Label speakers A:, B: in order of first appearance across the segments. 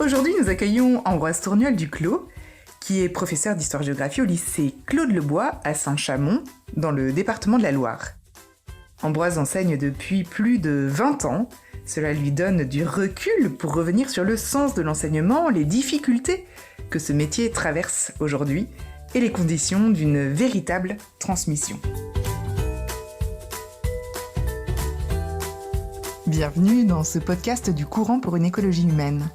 A: Aujourd'hui, nous accueillons Ambroise Tourniol du Clos, qui est professeur d'histoire-géographie au lycée Claude Lebois à Saint-Chamond, dans le département de la Loire. Ambroise enseigne depuis plus de 20 ans. Cela lui donne du recul pour revenir sur le sens de l'enseignement, les difficultés que ce métier traverse aujourd'hui et les conditions d'une véritable transmission. Bienvenue dans ce podcast du Courant pour une écologie humaine.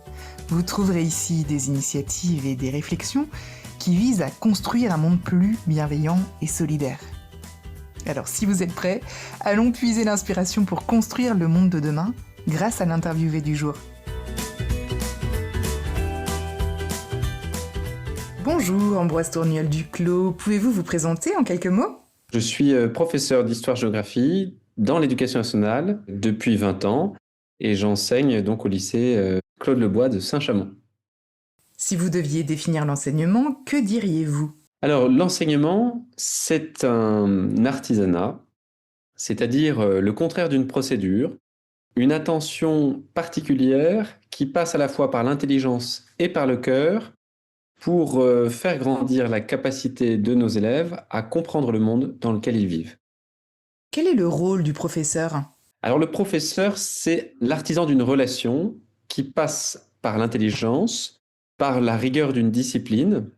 A: Vous trouverez ici des initiatives et des réflexions qui visent à construire un monde plus bienveillant et solidaire. Alors si vous êtes prêts, allons puiser l'inspiration pour construire le monde de demain grâce à l'interviewé du jour. Bonjour Ambroise Tourniol du Clos, pouvez-vous vous présenter en quelques mots ?
B: Je suis professeur d'histoire-géographie dans l'éducation nationale depuis 20 ans et j'enseigne donc au lycée Claude Lebois de Saint-Chamond.
A: Si vous deviez définir l'enseignement, que diriez-vous ?
B: Alors l'enseignement, c'est un artisanat, c'est-à-dire le contraire d'une procédure, une attention particulière qui passe à la fois par l'intelligence et par le cœur pour faire grandir la capacité de nos élèves à comprendre le monde dans lequel ils vivent.
A: Quel est le rôle du professeur ?
B: Alors le professeur, c'est l'artisan d'une relation qui passe par l'intelligence, par la rigueur d'une discipline.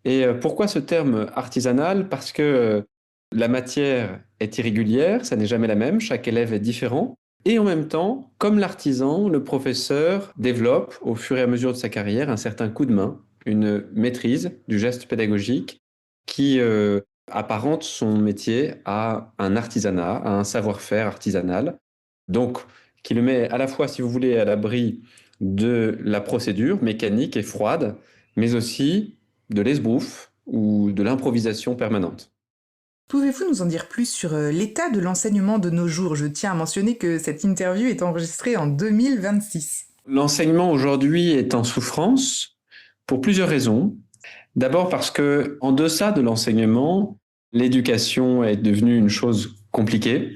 B: Et pourquoi ce terme artisanal ? Parce que la matière est irrégulière, ça n'est jamais la même, chaque élève est différent. Et en même temps, comme l'artisan, le professeur développe au fur et à mesure de sa carrière un certain coup de main, une maîtrise du geste pédagogique qui apparente son métier à un artisanat, à un savoir-faire artisanal. Donc, qui le met à la fois, si vous voulez, à l'abri de la procédure mécanique et froide, mais aussi de l'esbrouf ou de l'improvisation permanente.
A: Pouvez-vous nous en dire plus sur l'état de l'enseignement de nos jours ? Je tiens à mentionner que cette interview est enregistrée en 2026.
B: L'enseignement aujourd'hui est en souffrance pour plusieurs raisons. D'abord parce que, en deçà de l'enseignement, l'éducation est devenue une chose compliquée.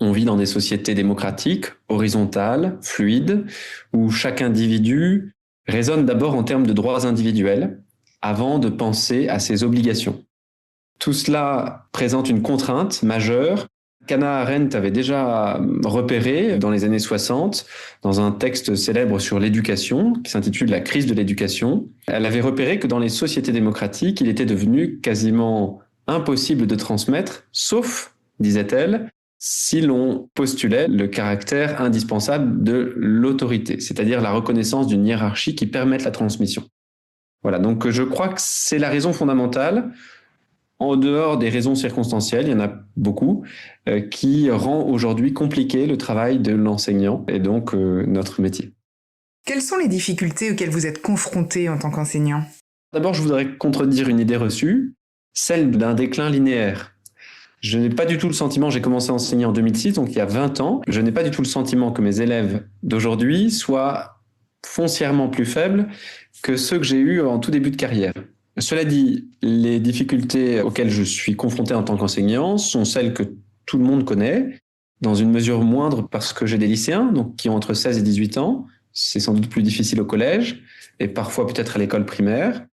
B: On vit dans des sociétés démocratiques, horizontales, fluides, où chaque individu raisonne d'abord en termes de droits individuels, avant de penser à ses obligations. Tout cela présente une contrainte majeure qu'Hannah Arendt avait déjà repérée dans les années 60 dans un texte célèbre sur l'éducation qui s'intitule « La crise de l'éducation ». Elle avait repéré que dans les sociétés démocratiques, il était devenu quasiment impossible de transmettre, sauf, disait-elle, si l'on postulait le caractère indispensable de l'autorité, c'est-à-dire la reconnaissance d'une hiérarchie qui permette la transmission. Voilà, donc je crois que c'est la raison fondamentale. En dehors des raisons circonstancielles, il y en a beaucoup, qui rend aujourd'hui compliqué le travail de l'enseignant et donc notre métier.
A: Quelles sont les difficultés auxquelles vous êtes confronté en tant qu'enseignant ?
B: D'abord, je voudrais contredire une idée reçue, celle d'un déclin linéaire. Je n'ai pas du tout le sentiment, j'ai commencé à enseigner en 2006, donc il y a 20 ans, je n'ai pas du tout le sentiment que mes élèves d'aujourd'hui soient foncièrement plus faibles que ceux que j'ai eus en tout début de carrière. Cela dit, les difficultés auxquelles je suis confronté en tant qu'enseignant sont celles que tout le monde connaît, dans une mesure moindre parce que j'ai des lycéens donc, qui ont entre 16 et 18 ans. C'est sans doute plus difficile au collège et parfois peut-être à l'école primaire.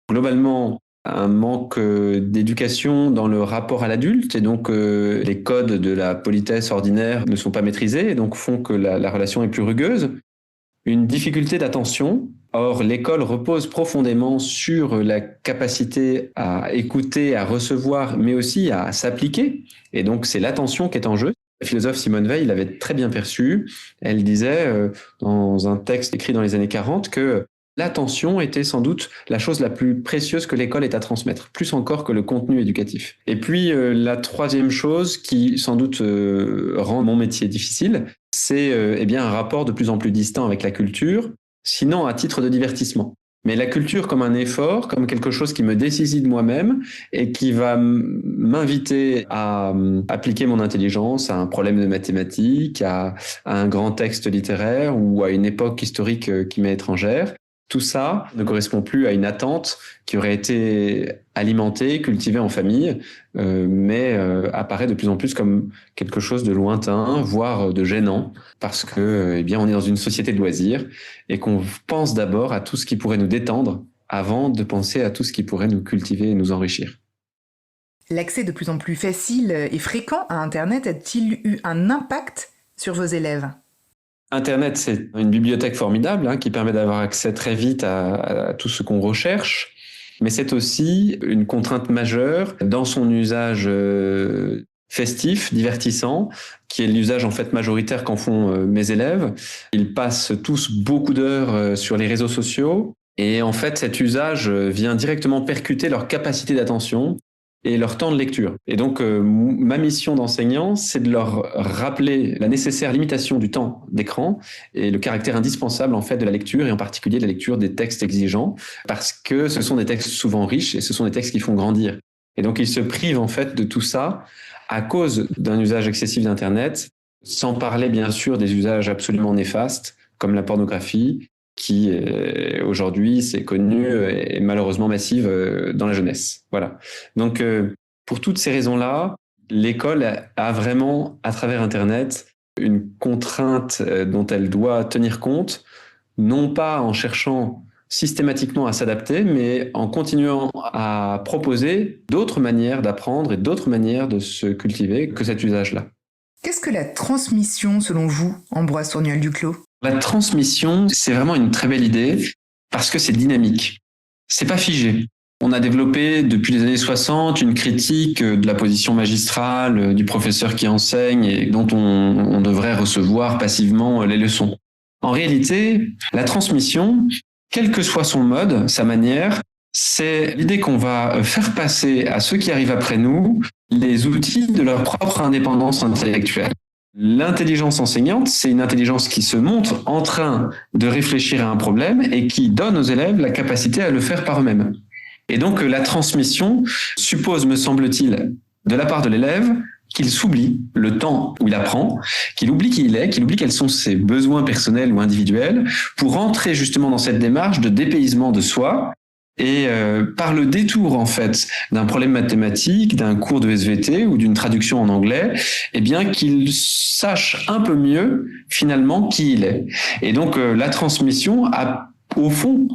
B: Globalement, un manque d'éducation dans le rapport à l'adulte et donc les codes de la politesse ordinaire ne sont pas maîtrisés et donc font que la relation est plus rugueuse. Une difficulté d'attention. Or, l'école repose profondément sur la capacité à écouter, à recevoir, mais aussi à s'appliquer. Et donc, c'est l'attention qui est en jeu. La philosophe Simone Veil l'avait très bien perçu. Elle disait, dans un texte écrit dans les années 40, que l'attention était sans doute la chose la plus précieuse que l'école ait à transmettre, plus encore que le contenu éducatif. Et puis, la troisième chose qui, sans doute, rend mon métier difficile, c'est un rapport de plus en plus distant avec la culture, sinon à titre de divertissement. Mais la culture comme un effort, comme quelque chose qui me dessaisit de moi-même et qui va m'inviter à appliquer mon intelligence à un problème de mathématiques, à un grand texte littéraire ou à une époque historique qui m'est étrangère. Tout ça ne correspond plus à une attente qui aurait été alimentée, cultivée en famille, mais apparaît de plus en plus comme quelque chose de lointain, voire de gênant, parce que, eh bien, on est dans une société de loisirs et qu'on pense d'abord à tout ce qui pourrait nous détendre avant de penser à tout ce qui pourrait nous cultiver et nous enrichir.
A: L'accès de plus en plus facile et fréquent à Internet a-t-il eu un impact sur vos élèves ?
B: Internet, c'est une bibliothèque formidable qui permet d'avoir accès très vite à tout ce qu'on recherche, mais c'est aussi une contrainte majeure dans son usage festif, divertissant, qui est l'usage en fait majoritaire qu'en font mes élèves. Ils passent tous beaucoup d'heures sur les réseaux sociaux et en fait cet usage vient directement percuter leur capacité d'attention et leur temps de lecture. Et donc, ma mission d'enseignant, c'est de leur rappeler la nécessaire limitation du temps d'écran et le caractère indispensable, en fait, de la lecture, et en particulier de la lecture des textes exigeants, parce que ce sont des textes souvent riches et ce sont des textes qui font grandir. Et donc, ils se privent, en fait, de tout ça à cause d'un usage excessif d'Internet, sans parler, bien sûr, des usages absolument néfastes, comme la pornographie, qui aujourd'hui, c'est connu, et malheureusement massive dans la jeunesse. Voilà. Donc, pour toutes ces raisons-là, l'école a vraiment, à travers Internet, une contrainte dont elle doit tenir compte, non pas en cherchant systématiquement à s'adapter, mais en continuant à proposer d'autres manières d'apprendre et d'autres manières de se cultiver que cet usage-là.
A: Qu'est-ce que la transmission, selon vous, Ambroise Tourniol-Duclos ?
B: La transmission, c'est vraiment une très belle idée parce que c'est dynamique. C'est pas figé. On a développé depuis les années 60 une critique de la position magistrale du professeur qui enseigne et dont on devrait recevoir passivement les leçons. En réalité, la transmission, quel que soit son mode, sa manière, c'est l'idée qu'on va faire passer à ceux qui arrivent après nous les outils de leur propre indépendance intellectuelle. L'intelligence enseignante, c'est une intelligence qui se montre en train de réfléchir à un problème et qui donne aux élèves la capacité à le faire par eux-mêmes. Et donc, la transmission suppose, me semble-t-il, de la part de l'élève, qu'il s'oublie le temps où il apprend, qu'il oublie qui il est, qu'il oublie quels sont ses besoins personnels ou individuels, pour entrer justement dans cette démarche de dépaysement de soi. Et par le détour en fait d'un problème mathématique, d'un cours de SVT ou d'une traduction en anglais, eh bien qu'il sache un peu mieux finalement qui il est. Et donc la transmission a au fond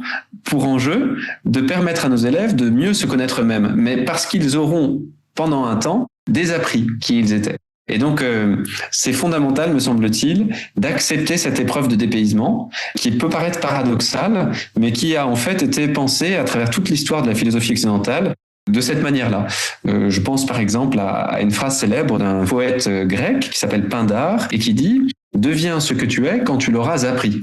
B: pour enjeu de permettre à nos élèves de mieux se connaître eux-mêmes, mais parce qu'ils auront pendant un temps désappris qui ils étaient. Et donc, c'est fondamental, me semble-t-il, d'accepter cette épreuve de dépaysement qui peut paraître paradoxale, mais qui a en fait été pensée à travers toute l'histoire de la philosophie occidentale de cette manière-là. Je pense par exemple à une phrase célèbre d'un poète grec qui s'appelle Pindare et qui dit « Deviens ce que tu es quand tu l'auras appris ».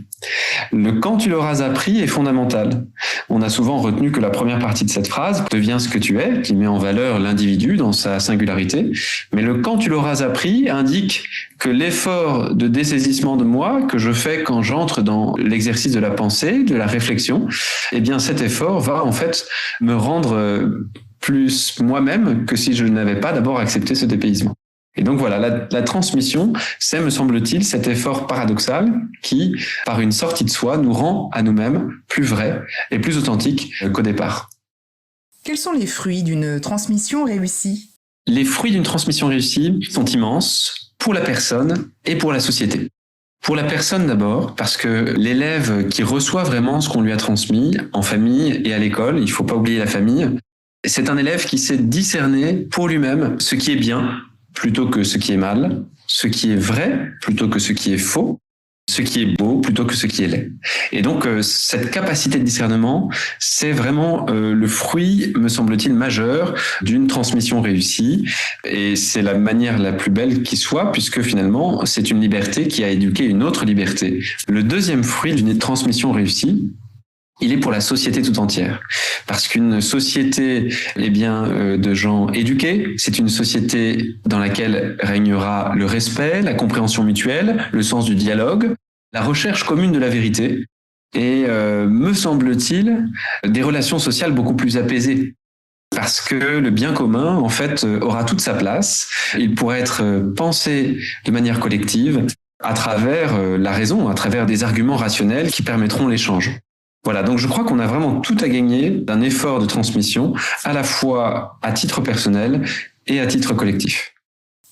B: Le « quand tu l'auras appris » est fondamental. On a souvent retenu que la première partie de cette phrase « Deviens ce que tu es », qui met en valeur l'individu dans sa singularité, mais le « quand tu l'auras appris » indique que l'effort de dessaisissement de moi que je fais quand j'entre dans l'exercice de la pensée, de la réflexion, eh bien cet effort va en fait me rendre plus moi-même que si je n'avais pas d'abord accepté ce dépaysement. Et donc voilà, la transmission, c'est, me semble-t-il, cet effort paradoxal qui, par une sortie de soi, nous rend à nous-mêmes plus vrais et plus authentiques qu'au départ.
A: Quels sont les fruits d'une transmission réussie ?
B: Les fruits d'une transmission réussie sont immenses pour la personne et pour la société. Pour la personne d'abord, parce que l'élève qui reçoit vraiment ce qu'on lui a transmis en famille et à l'école, il ne faut pas oublier la famille, c'est un élève qui sait discerner pour lui-même ce qui est bien plutôt que ce qui est mal, ce qui est vrai plutôt que ce qui est faux, ce qui est beau plutôt que ce qui est laid. Et donc, cette capacité de discernement, c'est vraiment le fruit, me semble-t-il, majeur d'une transmission réussie. Et c'est la manière la plus belle qui soit, puisque finalement, c'est une liberté qui a éduqué une autre liberté. Le deuxième fruit d'une transmission réussie, il est pour la société tout entière. Parce qu'une société, de gens éduqués, c'est une société dans laquelle régnera le respect, la compréhension mutuelle, le sens du dialogue, la recherche commune de la vérité et, me semble-t-il, des relations sociales beaucoup plus apaisées. Parce que le bien commun, en fait, aura toute sa place. Il pourra être pensé de manière collective à travers la raison, à travers des arguments rationnels qui permettront l'échange. Voilà, donc je crois qu'on a vraiment tout à gagner d'un effort de transmission, à la fois à titre personnel et à titre collectif.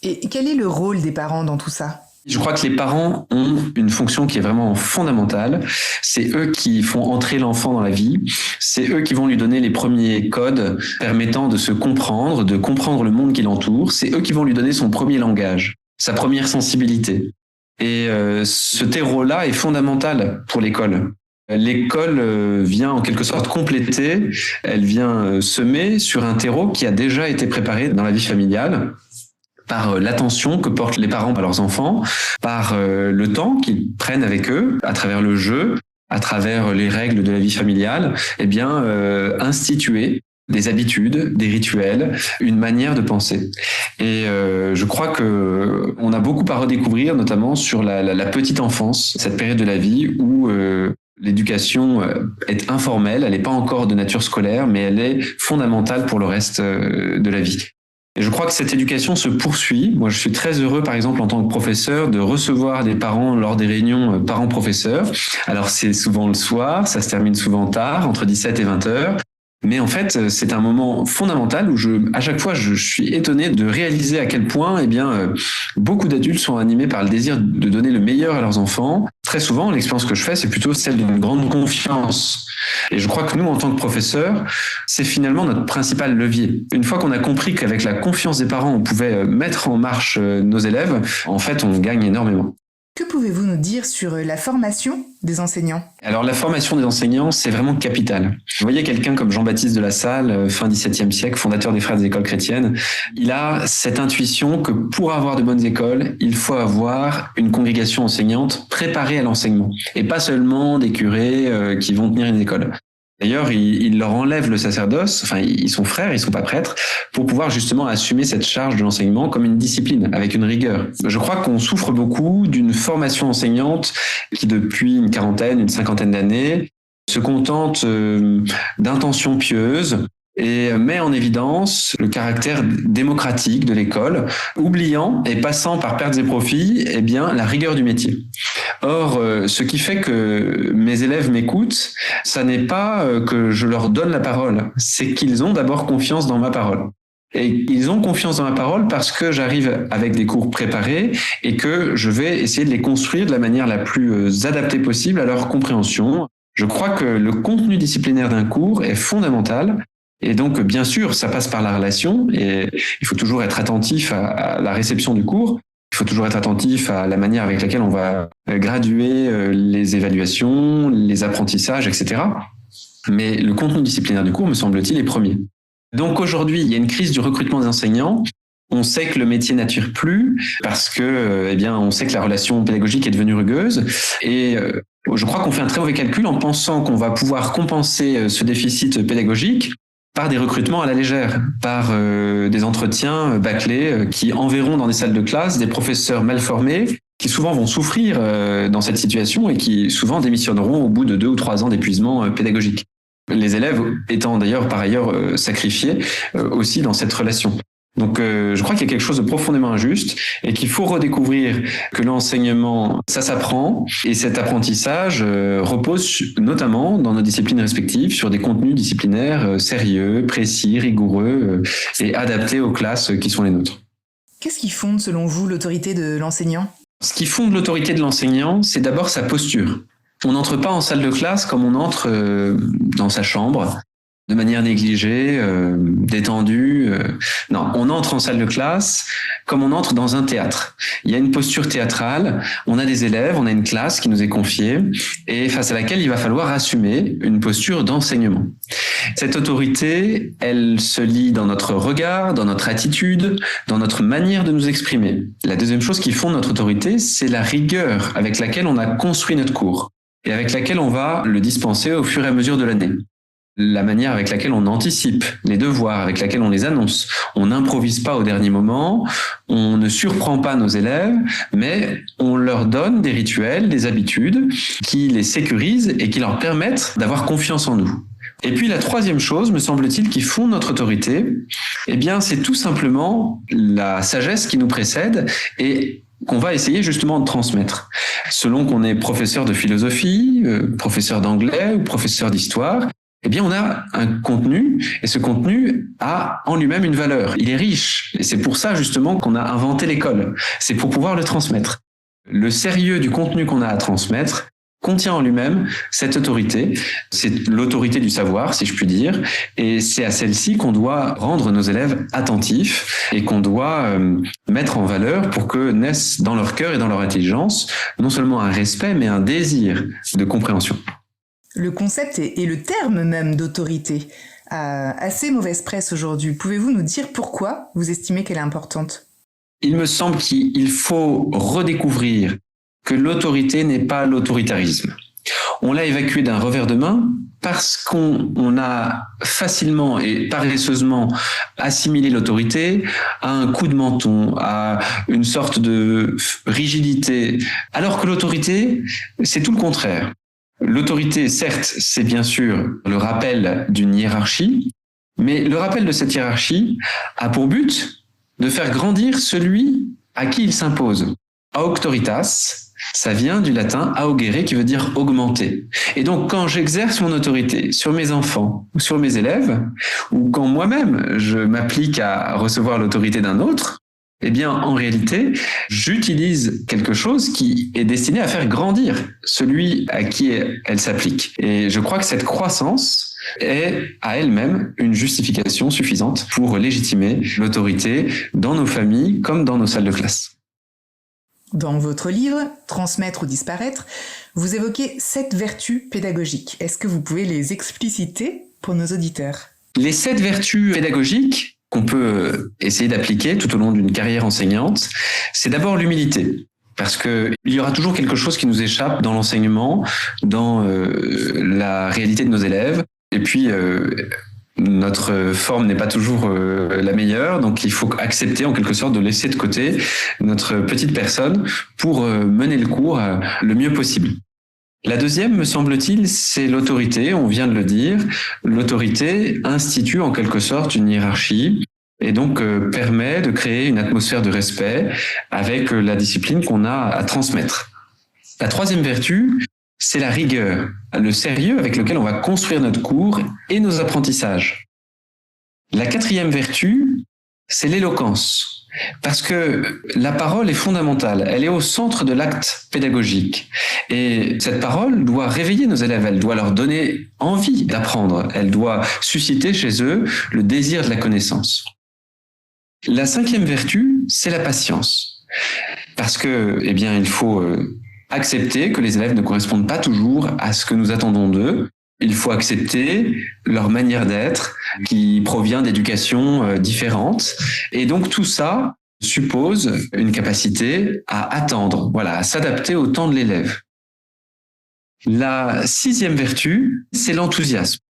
A: Et quel est le rôle des parents dans tout ça ?
B: Je crois que les parents ont une fonction qui est vraiment fondamentale. C'est eux qui font entrer l'enfant dans la vie. C'est eux qui vont lui donner les premiers codes permettant de se comprendre, de comprendre le monde qui l'entoure. C'est eux qui vont lui donner son premier langage, sa première sensibilité. Et ce terreau-là est fondamental pour l'école. L'école vient en quelque sorte compléter, elle vient semer sur un terreau qui a déjà été préparé dans la vie familiale par l'attention que portent les parents à leurs enfants, par le temps qu'ils prennent avec eux, à travers le jeu, à travers les règles de la vie familiale, instituer des habitudes, des rituels, une manière de penser. Et je crois que on a beaucoup à redécouvrir, notamment sur la petite enfance, cette période de la vie où l'éducation est informelle, elle n'est pas encore de nature scolaire, mais elle est fondamentale pour le reste de la vie. Et je crois que cette éducation se poursuit. Moi, je suis très heureux, par exemple, en tant que professeur, de recevoir des parents lors des réunions parents-professeurs. Alors, c'est souvent le soir, ça se termine souvent tard, entre 17 et 20 heures. Mais en fait, c'est un moment fondamental où à chaque fois, je suis étonné de réaliser à quel point, beaucoup d'adultes sont animés par le désir de donner le meilleur à leurs enfants. Très souvent, l'expérience que je fais, c'est plutôt celle d'une grande confiance. Et je crois que nous, en tant que professeurs, c'est finalement notre principal levier. Une fois qu'on a compris qu'avec la confiance des parents, on pouvait mettre en marche nos élèves, en fait, on gagne énormément.
A: Que pouvez-vous nous dire sur la formation des enseignants ?
B: Alors, la formation des enseignants, c'est vraiment capital. Vous voyez quelqu'un comme Jean-Baptiste de La Salle, fin XVIIe siècle, fondateur des Frères des écoles chrétiennes, il a cette intuition que pour avoir de bonnes écoles, il faut avoir une congrégation enseignante préparée à l'enseignement, et pas seulement des curés qui vont tenir une école. D'ailleurs, il leur enlève le sacerdoce, enfin, ils sont frères, ils sont pas prêtres, pour pouvoir justement assumer cette charge de l'enseignement comme une discipline, avec une rigueur. Je crois qu'on souffre beaucoup d'une formation enseignante qui, depuis une quarantaine, une cinquantaine d'années, se contente d'intentions pieuses et met en évidence le caractère démocratique de l'école, oubliant et passant par pertes et profits, la rigueur du métier. Or, ce qui fait que mes élèves m'écoutent, ça n'est pas que je leur donne la parole, c'est qu'ils ont d'abord confiance dans ma parole. Et ils ont confiance dans ma parole parce que j'arrive avec des cours préparés et que je vais essayer de les construire de la manière la plus adaptée possible à leur compréhension. Je crois que le contenu disciplinaire d'un cours est fondamental. Et donc, bien sûr, ça passe par la relation et il faut toujours être attentif à la réception du cours. Il faut toujours être attentif à la manière avec laquelle on va graduer les évaluations, les apprentissages, etc. Mais le contenu disciplinaire du cours, me semble-t-il, est premier. Donc aujourd'hui, il y a une crise du recrutement des enseignants. On sait que le métier n'attire plus parce que, on sait que la relation pédagogique est devenue rugueuse. Et je crois qu'on fait un très mauvais calcul en pensant qu'on va pouvoir compenser ce déficit pédagogique par des recrutements à la légère, par des entretiens bâclés qui enverront dans des salles de classe des professeurs mal formés qui souvent vont souffrir dans cette situation et qui souvent démissionneront au bout de 2 ou 3 ans d'épuisement pédagogique. Les élèves étant d'ailleurs par ailleurs sacrifiés aussi dans cette relation. Donc je crois qu'il y a quelque chose de profondément injuste et qu'il faut redécouvrir que l'enseignement, ça s'apprend et cet apprentissage repose notamment dans nos disciplines respectives sur des contenus disciplinaires sérieux, précis, rigoureux et adaptés aux classes qui sont les nôtres.
A: Qu'est-ce qui fonde selon vous l'autorité de l'enseignant ?
B: Ce qui fonde l'autorité de l'enseignant, c'est d'abord sa posture. On n'entre pas en salle de classe comme on entre dans sa chambre, de manière négligée, détendue. Non, on entre en salle de classe comme on entre dans un théâtre. Il y a une posture théâtrale, on a des élèves, on a une classe qui nous est confiée et face à laquelle il va falloir assumer une posture d'enseignement. Cette autorité, elle se lie dans notre regard, dans notre attitude, dans notre manière de nous exprimer. La deuxième chose qui fonde notre autorité, c'est la rigueur avec laquelle on a construit notre cours et avec laquelle on va le dispenser au fur et à mesure de l'année. La manière avec laquelle on anticipe les devoirs, avec laquelle on les annonce. On n'improvise pas au dernier moment, on ne surprend pas nos élèves, mais on leur donne des rituels, des habitudes qui les sécurisent et qui leur permettent d'avoir confiance en nous. Et puis la troisième chose, me semble-t-il, qui fonde notre autorité, c'est tout simplement la sagesse qui nous précède et qu'on va essayer justement de transmettre. Selon qu'on est professeur de philosophie, professeur d'anglais ou professeur d'histoire, eh bien, on a un contenu, et ce contenu a en lui-même une valeur. Il est riche, et c'est pour ça justement qu'on a inventé l'école. C'est pour pouvoir le transmettre. Le sérieux du contenu qu'on a à transmettre contient en lui-même cette autorité. C'est l'autorité du savoir, si je puis dire, et c'est à celle-ci qu'on doit rendre nos élèves attentifs et qu'on doit mettre en valeur pour que naisse dans leur cœur et dans leur intelligence non seulement un respect, mais un désir de compréhension.
A: Le concept et le terme même d'autorité a assez mauvaise presse aujourd'hui. Pouvez-vous nous dire pourquoi vous estimez qu'elle est importante ?
B: Il me semble qu'il faut redécouvrir que l'autorité n'est pas l'autoritarisme. On l'a évacué d'un revers de main parce qu'on a facilement et paresseusement assimilé l'autorité à un coup de menton, à une sorte de rigidité, alors que l'autorité, c'est tout le contraire. L'autorité, certes, c'est bien sûr le rappel d'une hiérarchie, mais le rappel de cette hiérarchie a pour but de faire grandir celui à qui il s'impose. Auctoritas, ça vient du latin augere qui veut dire augmenter. Et donc quand j'exerce mon autorité sur mes enfants ou sur mes élèves, ou quand moi-même je m'applique à recevoir l'autorité d'un autre, eh bien en réalité, j'utilise quelque chose qui est destiné à faire grandir celui à qui elle s'applique. Et je crois que cette croissance est à elle-même une justification suffisante pour légitimer l'autorité dans nos familles comme dans nos salles de classe.
A: Dans votre livre, Transmettre ou disparaître, vous évoquez 7 vertus pédagogiques. Est-ce que vous pouvez les expliciter pour nos auditeurs ?
B: Les 7 vertus pédagogiques qu'on peut essayer d'appliquer tout au long d'une carrière enseignante, c'est d'abord l'humilité. Parce que il y aura toujours quelque chose qui nous échappe dans l'enseignement, dans la réalité de nos élèves. Et puis, notre forme n'est pas toujours la meilleure, donc il faut accepter en quelque sorte de laisser de côté notre petite personne pour mener le cours le mieux possible. La deuxième, me semble-t-il, c'est l'autorité, on vient de le dire. L'autorité institue en quelque sorte une hiérarchie et donc permet de créer une atmosphère de respect avec la discipline qu'on a à transmettre. La troisième vertu, c'est la rigueur, le sérieux avec lequel on va construire notre cours et nos apprentissages. La quatrième vertu, c'est l'éloquence. Parce que la parole est fondamentale, elle est au centre de l'acte pédagogique. Et cette parole doit réveiller nos élèves, elle doit leur donner envie d'apprendre, elle doit susciter chez eux le désir de la connaissance. La cinquième vertu, c'est la patience. Parce que, eh bien, il faut accepter que les élèves ne correspondent pas toujours à ce que nous attendons d'eux. Il faut accepter leur manière d'être qui provient d'éducations différentes. Et donc tout ça suppose une capacité à attendre, à s'adapter au temps de l'élève. La sixième vertu, c'est l'enthousiasme.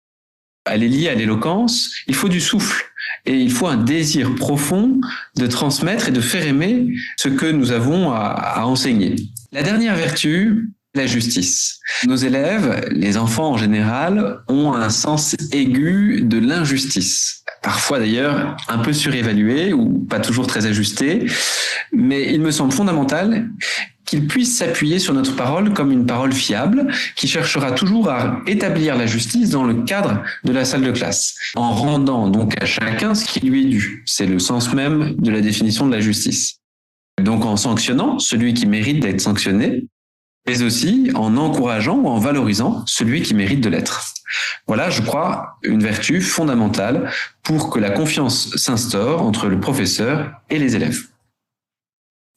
B: Elle est liée à l'éloquence, il faut du souffle et il faut un désir profond de transmettre et de faire aimer ce que nous avons à enseigner. La dernière vertu, la justice. Nos élèves, les enfants en général, ont un sens aigu de l'injustice. Parfois d'ailleurs un peu surévalué ou pas toujours très ajusté, mais il me semble fondamental qu'ils puissent s'appuyer sur notre parole comme une parole fiable qui cherchera toujours à établir la justice dans le cadre de la salle de classe, en rendant donc à chacun ce qui lui est dû. C'est le sens même de la définition de la justice. Donc en sanctionnant celui qui mérite d'être sanctionné, mais aussi en encourageant ou en valorisant celui qui mérite de l'être. Voilà, je crois, une vertu fondamentale pour que la confiance s'instaure entre le professeur et les élèves.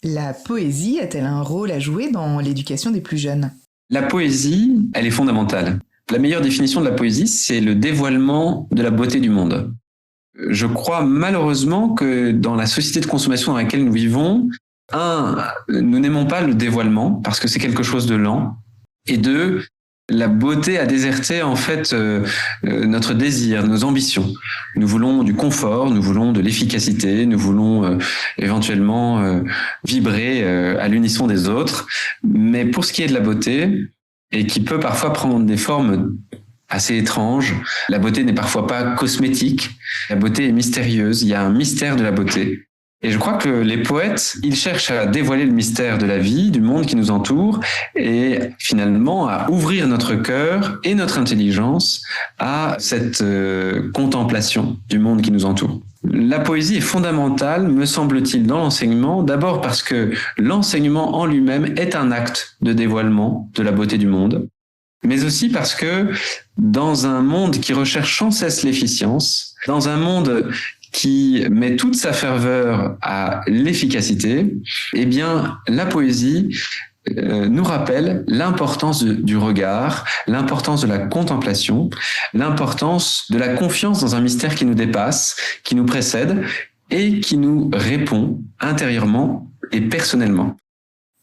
A: La poésie a-t-elle un rôle à jouer dans l'éducation des plus jeunes ?
B: La poésie, elle est fondamentale. La meilleure définition de la poésie, c'est le dévoilement de la beauté du monde. Je crois malheureusement que dans la société de consommation dans laquelle nous vivons, nous n'aimons pas le dévoilement parce que c'est quelque chose de lent. Et 2, la beauté a déserté en fait notre désir, nos ambitions. Nous voulons du confort, nous voulons de l'efficacité, nous voulons éventuellement vibrer à l'unisson des autres. Mais pour ce qui est de la beauté, et qui peut parfois prendre des formes assez étranges, la beauté n'est parfois pas cosmétique, la beauté est mystérieuse, il y a un mystère de la beauté. Et je crois que les poètes, ils cherchent à dévoiler le mystère de la vie, du monde qui nous entoure, et finalement à ouvrir notre cœur et notre intelligence à cette contemplation du monde qui nous entoure. La poésie est fondamentale, me semble-t-il, dans l'enseignement, d'abord parce que l'enseignement en lui-même est un acte de dévoilement de la beauté du monde, mais aussi parce que dans un monde qui recherche sans cesse l'efficience, dans un monde qui met toute sa ferveur à l'efficacité, eh bien, la poésie nous rappelle l'importance du regard, l'importance de la contemplation, l'importance de la confiance dans un mystère qui nous dépasse, qui nous précède et qui nous répond intérieurement et personnellement.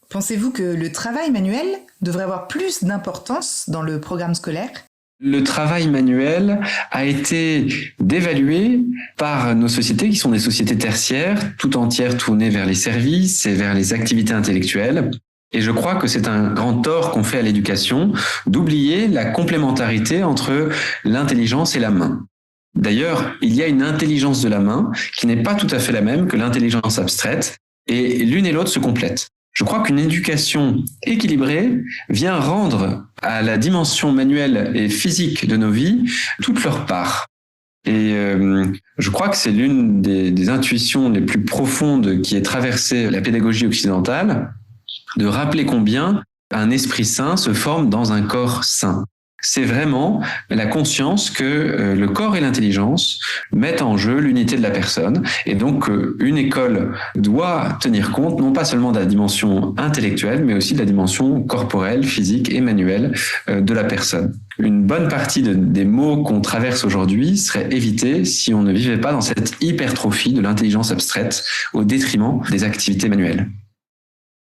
A: Pensez-vous que le travail manuel devrait avoir plus d'importance dans le programme scolaire ?
B: Le travail manuel a été dévalué par nos sociétés qui sont des sociétés tertiaires, tout entières tournées vers les services et vers les activités intellectuelles. Et je crois que c'est un grand tort qu'on fait à l'éducation d'oublier la complémentarité entre l'intelligence et la main. D'ailleurs, il y a une intelligence de la main qui n'est pas tout à fait la même que l'intelligence abstraite, et l'une et l'autre se complètent. Je crois qu'une éducation équilibrée vient rendre à la dimension manuelle et physique de nos vies toute leur part. Et je crois que c'est l'une des intuitions les plus profondes qui ait traversé la pédagogie occidentale, de rappeler combien un esprit sain se forme dans un corps sain. C'est vraiment la conscience que le corps et l'intelligence mettent en jeu l'unité de la personne. Et donc, une école doit tenir compte non pas seulement de la dimension intellectuelle, mais aussi de la dimension corporelle, physique et manuelle de la personne. Une bonne partie des maux qu'on traverse aujourd'hui serait évitée si on ne vivait pas dans cette hypertrophie de l'intelligence abstraite au détriment des activités manuelles.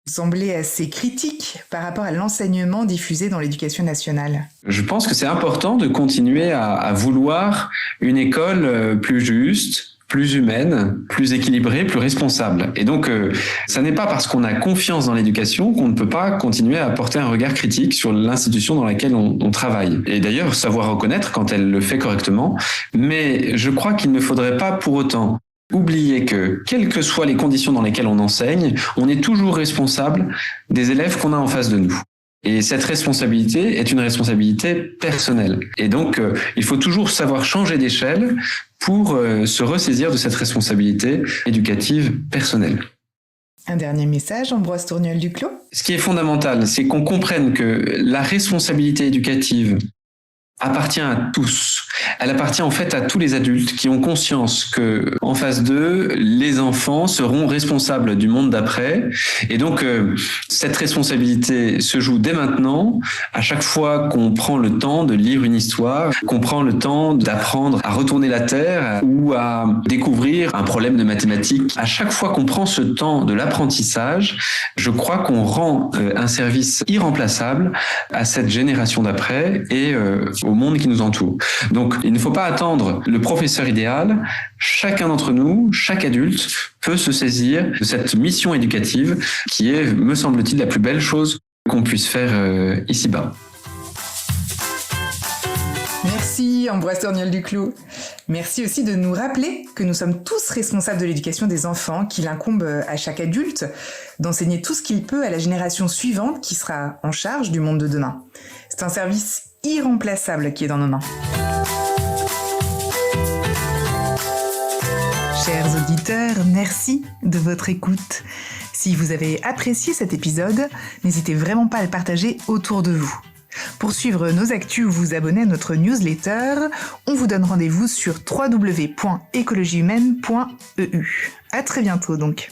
A: Vous semblez assez critique par rapport à l'enseignement diffusé dans l'éducation nationale.
B: Je pense que c'est important de continuer à vouloir une école plus juste, plus humaine, plus équilibrée, plus responsable. Et donc, ça n'est pas parce qu'on a confiance dans l'éducation qu'on ne peut pas continuer à porter un regard critique sur l'institution dans laquelle on travaille. Et d'ailleurs, savoir reconnaître quand elle le fait correctement. Mais je crois qu'il ne faudrait pas pour autant oublier que, quelles que soient les conditions dans lesquelles on enseigne, on est toujours responsable des élèves qu'on a en face de nous. Et cette responsabilité est une responsabilité personnelle. Et donc, il faut toujours savoir changer d'échelle pour se ressaisir de cette responsabilité éducative personnelle.
A: Un dernier message, Ambroise Tourniol-Duclos ?
B: Ce qui est fondamental, c'est qu'on comprenne que la responsabilité éducative appartient à tous. Elle appartient en fait à tous les adultes qui ont conscience que, en face d'eux, les enfants seront responsables du monde d'après. Et donc, cette responsabilité se joue dès maintenant, à chaque fois qu'on prend le temps de lire une histoire, qu'on prend le temps d'apprendre à retourner la terre ou à découvrir un problème de mathématiques. À chaque fois qu'on prend ce temps de l'apprentissage, je crois qu'on rend un service irremplaçable à cette génération d'après et au monde qui nous entoure. Donc, il ne faut pas attendre le professeur idéal. Chacun d'entre nous, chaque adulte, peut se saisir de cette mission éducative qui est, me semble-t-il, la plus belle chose qu'on puisse faire ici-bas.
A: Merci Ambroise Tourniol-Duclos. Merci aussi de nous rappeler que nous sommes tous responsables de l'éducation des enfants, qu'il incombe à chaque adulte d'enseigner tout ce qu'il peut à la génération suivante qui sera en charge du monde de demain. C'est un service irremplaçable qui est dans nos mains. Chers auditeurs, merci de votre écoute. Si vous avez apprécié cet épisode, n'hésitez vraiment pas à le partager autour de vous. Pour suivre nos actus ou vous abonner à notre newsletter, on vous donne rendez-vous sur www.ecologihumaine.eu. À très bientôt donc.